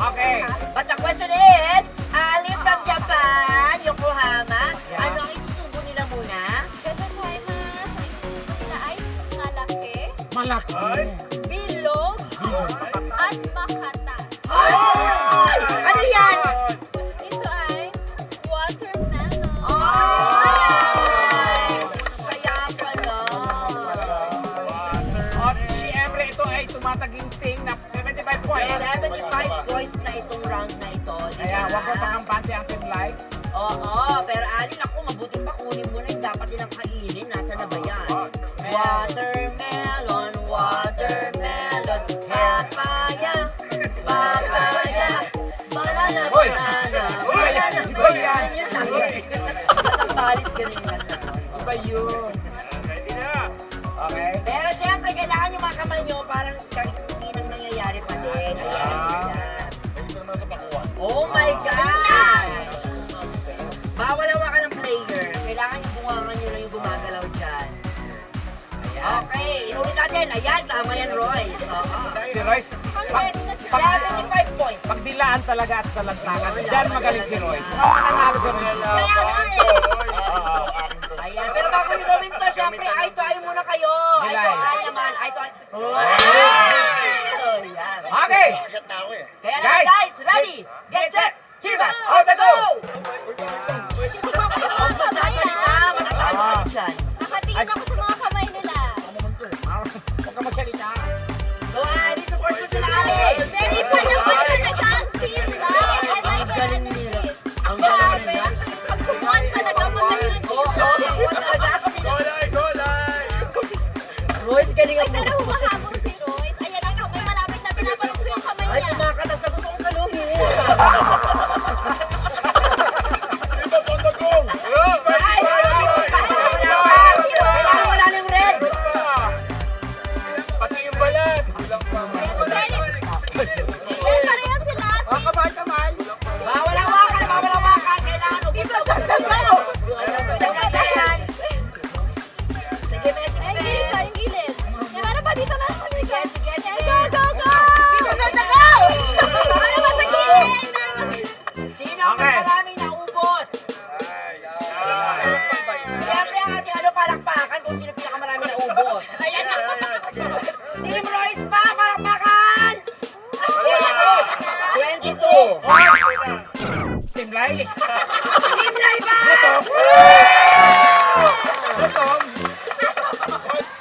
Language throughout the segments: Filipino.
Okay. But the question is, alin from Japan, Yokohama, Yeah. ano ang isusubo nila muna? Malaki. Bilog at makatas. Ay! Ano yan? Ito ay watermelon. Ay! Kaya pala. At siyempre ito ay tumataginting na 75 points. 75 points na itong round na ito. Kaya wag mo pakampante ang team like. Oo, pero alin ako, mabuti pa kunin mo na yung dapat nilang kainin. Nasa na ba yan? Watermelon, watermelon, papaya, papaya, banana, Hoy! banana, Hoy! banana, Iba yan! banana. Yun lang yun. Sa Paris, ganun yan. Iba yun. Ready na. Okay. Pero syempre, kailangan yung mga kamay nyo parang hindi nang nangyayari pa din. Ayan, ayan. Oh my God! Bawal hawakan ng player. Kailangan yung bungangan nyo lang yung gumagalaw dyan. Okay, inulit natin. Ayan, tama yan, Royce. Oo. Si Royce, pag 75 points. dilaan talaga at salagtakan. Diyan magaling si Royce. Nanalo si Royce. Kaya nga eh. Ayan, pero bago nyo gawin to, syempre, eye to eye muna kayo. Eye to eye naman, eye to eye. Oh, yan. Okay. Kaya naman, guys, ready, get set, T-Bats, on the go! Huwag magsasalita, matatalo ka dyan. Nakatingin ako sa mga kamay nila. Huwag ka magsalita. Go, Ali, support mo sila, Ali. Very pa naman talaga ang team life. I like Ang galing it. nila. Ang Grabe. galing nila. Pagsubuan talaga magaling ang team Oo, life. oo, talaga. Kasi Royce, galing Ay, ako. pero humahabol si Royce. Ayan ang kamay malapit na pinapalok ko yung kamay Ay, niya. kumakatas na gusto kong saluhin. Ay, kailangan wala na yung red. Pati yung balat. Ayan, parehas sila. Bawal hawakan, bawal hawakan. Kailangan ubusan. Yan. Sige, Messi, Ay, sige. gilid pa, yung gilid. Eh, meron pa dito, meron pa dito. Sige, sige. Go, go, go! Go, go, go! Meron pa sa gilid! Meron pa sa gilid. Sino ang mas maraming naubos? Siyempre ang ating palakpakan kung sino pinakamarami naubos. Ayan na. Team Royce pa, palakpakan! 22. Team Lai. Team Laiba! Gutom.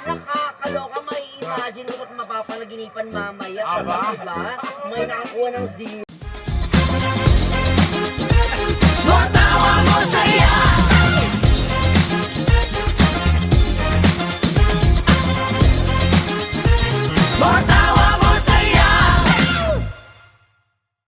Nakakaloka, may imagine ko at mapapalaginipan mamaya. Kasi Aba. diba, may nakakuha ng zero.